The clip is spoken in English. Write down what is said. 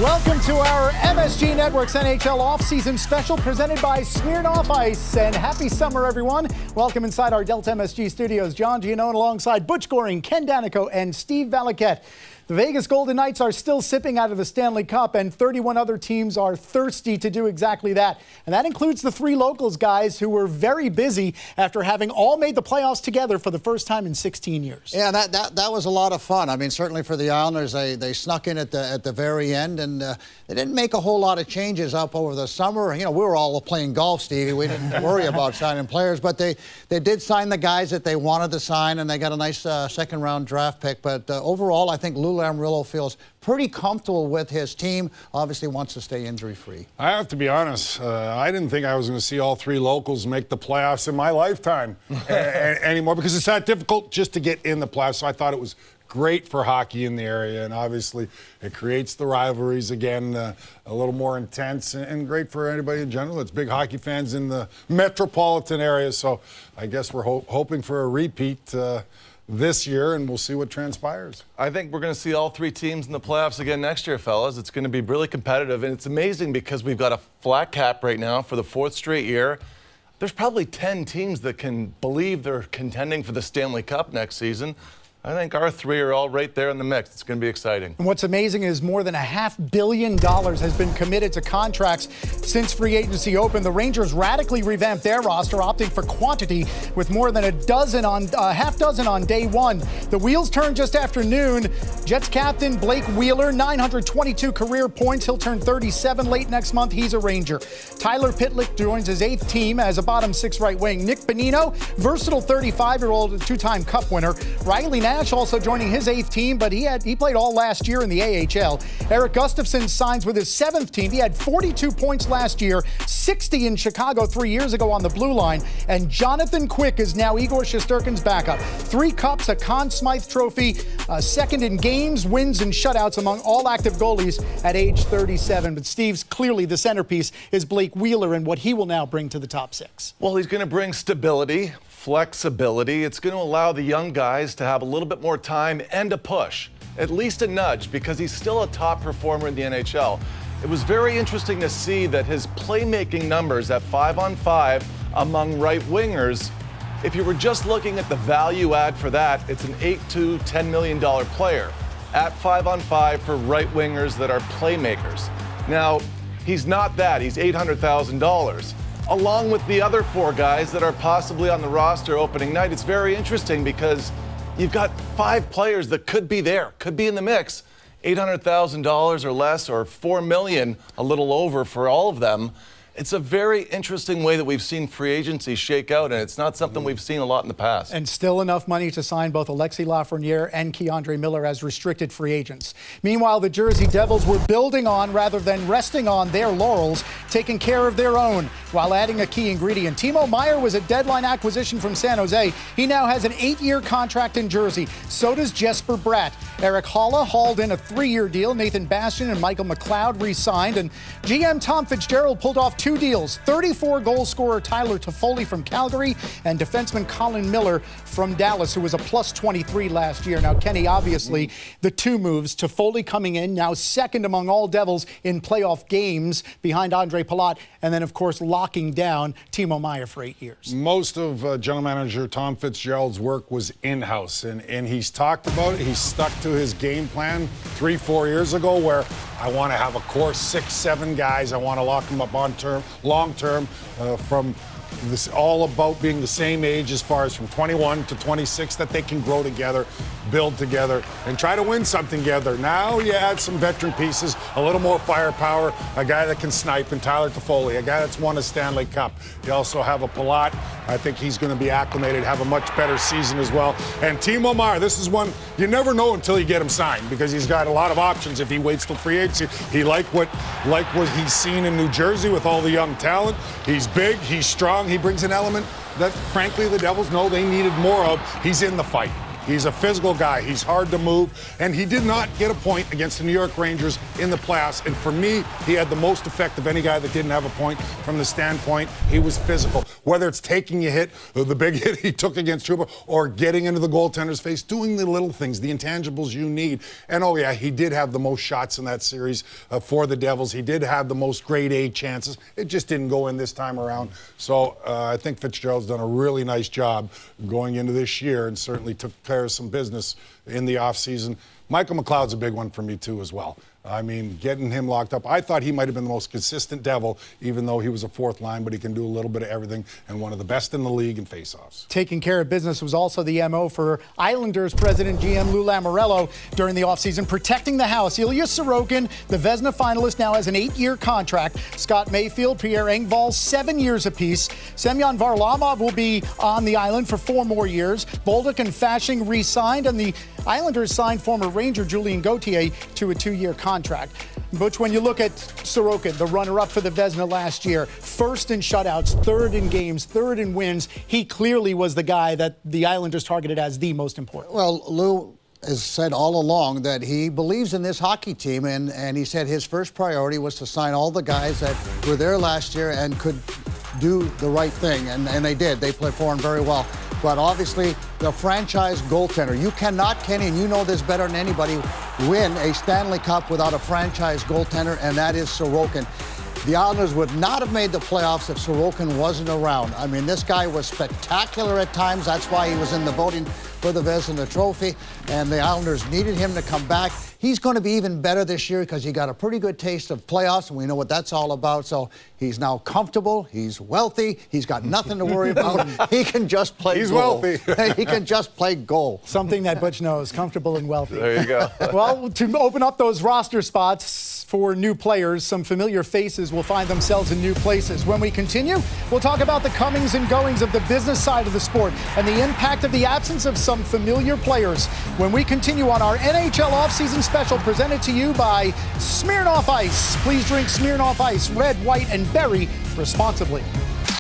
Welcome to our MSG Networks NHL off-season special presented by Smirnoff Ice. And happy summer, everyone. Welcome inside our Delta MSG studios. John Giannone alongside Butch Goring, Ken Daneyko, and Steve Valiquette. The Vegas Golden Knights are still sipping out of the Stanley Cup, and 31 other teams are thirsty to do exactly that. And that includes the three locals guys who were very busy after having all made the playoffs together for the first time in 16 years. Yeah, that was a lot of fun. I mean, certainly for the Islanders, they snuck in at the very end, and they didn't make a whole lot of changes up over the summer. You know, we were all playing golf, Stevie. We didn't worry about signing players, but they did sign the guys that they wanted to sign, and they got a nice second-round draft pick. But overall, I think Lou Lamoriello feels pretty comfortable with his team. Obviously wants to stay injury-free. I have to be honest. I didn't think I was going to see all three locals make the playoffs in my lifetime anymore, because it's that difficult just to get in the playoffs. So I thought it was great for hockey in the area, and obviously it creates the rivalries again, a little more intense, and great for anybody in general. It's big hockey fans in the metropolitan area, so I guess we're hoping for a repeat this year, and we'll see what transpires. I think we're going to see all three teams in the playoffs again next year, fellas. It's going to be really competitive, and it's amazing because we've got a flat cap right now for the fourth straight year. There's probably 10 teams that can believe they're contending for the Stanley Cup next season. I think our three are all right there in the mix. It's going to be exciting. And what's amazing is more than $500 million has been committed to contracts since free agency opened. The Rangers radically revamped their roster, opting for quantity with more than half dozen on day one. The wheels turned just after noon. Jets captain Blake Wheeler, 922 career points. He'll turn 37 late next month. He's a Ranger. Tyler Pitlick joins his 8th team as a bottom 6 right wing. Nick Bonino, versatile 35-year-old two-time Cup winner. Riley Nash also joining his 8th team, but he played all last year in the AHL. Eric Gustafsson signs with his 7th team. He had 42 points last year, 60 in Chicago 3 years ago on the blue line. And Jonathan Quick is now Igor Shesterkin's backup. 3 cups, a Conn Smythe Trophy, second in games, wins, and shutouts among all active goalies at age 37. But Steve's clearly the centerpiece is Blake Wheeler and what he will now bring to the top 6. Well, he's going to bring stability, flexibility. It's going to allow the young guys to have a little bit more time and a push, at least a nudge, because he's still a top performer in the NHL. It was very interesting to see that his playmaking numbers at 5-on-5 among right wingers, if you were just looking at the value add for that, it's an $8 to $10 million player at 5-on-5 for right wingers that are playmakers. Now, he's not that. He's $800,000. Along with the other 4 guys that are possibly on the roster opening night. It's very interesting because you've got 5 players that could be there, could be in the mix. $800,000 or less, or $4 million, a little over for all of them. It's a very interesting way that we've seen free agency shake out, and it's not something we've seen a lot in the past. And still enough money to sign both Alexis Lafreniere and Keandre Miller as restricted free agents. Meanwhile, the Jersey Devils were building on rather than resting on their laurels, taking care of their own while adding a key ingredient. Timo Meier was a deadline acquisition from San Jose. He now has an 8-year contract in Jersey. So does Jesper Bratt. Eric Haula hauled in a 3-year deal. Nathan Bastian and Michael McLeod re-signed. And GM Tom Fitzgerald pulled off 2 deals. 34-goal scorer Tyler Toffoli from Calgary and defenseman Colin Miller from Dallas, who was a +23 last year. Now, Kenny, obviously, the 2 moves, Toffoli coming in, now second among all Devils in playoff games behind Andre Palat, and then, of course, locking down Timo Meier for 8 years. Most of general manager Tom Fitzgerald's work was in-house, and he's talked about it. He's stuck to his game plan 3-4 years ago, where I want to have a core 6-7 guys. I want to lock them up long term, from this, all about being the same age as far as from 21 to 26, that they can grow together, build together, and try to win something together. Now you add some veteran pieces, a little more firepower, a guy that can snipe, and Tyler Toffoli, a guy that's won a Stanley Cup. You also have a Palat. I think he's going to be acclimated, have a much better season as well. And Timo Meier, this is one you never know until you get him signed, because he's got a lot of options if he waits till free agency. He like what he's seen in New Jersey with all the young talent. He's big, he's strong, he brings an element that, frankly, the Devils know they needed more of. He's in the fight. He's a physical guy. He's hard to move, and he did not get a point against the New York Rangers in the playoffs. And for me, he had the most effect of any guy that didn't have a point from the standpoint he was physical. Whether it's taking a hit, the big hit he took against Trouba, or getting into the goaltender's face, doing the little things, the intangibles you need. And oh yeah, he did have the most shots in that series for the Devils. He did have the most grade A chances. It just didn't go in this time around. So I think Fitzgerald's done a really nice job going into this year and certainly took care of some business in the offseason. Michael McLeod's a big one for me too as well. I mean, getting him locked up. I thought he might have been the most consistent Devil, even though he was a fourth line, but he can do a little bit of everything and one of the best in the league in faceoffs. Taking care of business was also the MO for Islanders president GM Lou Lamoriello during the offseason, protecting the house. Ilya Sorokin, the Vezina finalist, now has an 8-year contract. Scott Mayfield, Pierre Engvall, 7 years apiece. Semyon Varlamov will be on the island for 4 more years. Bolduc and Fasching re-signed, and the Islanders signed former Ranger Julien Gauthier to a 2-year contract. Butch, when you look at Sorokin, the runner-up for the Vezina last year, first in shutouts, third in games, third in wins, he clearly was the guy that the Islanders targeted as the most important. Well, Lou has said all along that he believes in this hockey team, and he said his first priority was to sign all the guys that were there last year and could do the right thing, and they did. They performed very well. But obviously, the franchise goaltender, you cannot, Kenny, and you know this better than anybody, win a Stanley Cup without a franchise goaltender, and that is Sorokin. The Islanders would not have made the playoffs if Sorokin wasn't around. I mean, this guy was spectacular at times. That's why he was in the voting for the Vezina Trophy, and the Islanders needed him to come back. He's going to be even better this year because he got a pretty good taste of playoffs, and we know what that's all about. So he's now comfortable. He's wealthy. He's got nothing to worry about. He can just play He's goal. wealthy. He can just play goal. Something that Butch knows, comfortable and wealthy. There you go. Well, to open up those roster spots for new players, some familiar faces will find themselves in new places. When we continue, we'll talk about the comings and goings of the business side of the sport and the impact of the absence of some familiar players. When we continue on our NHL offseason special presented to you by Smirnoff Ice. Please drink Smirnoff Ice, red, white, and berry responsibly.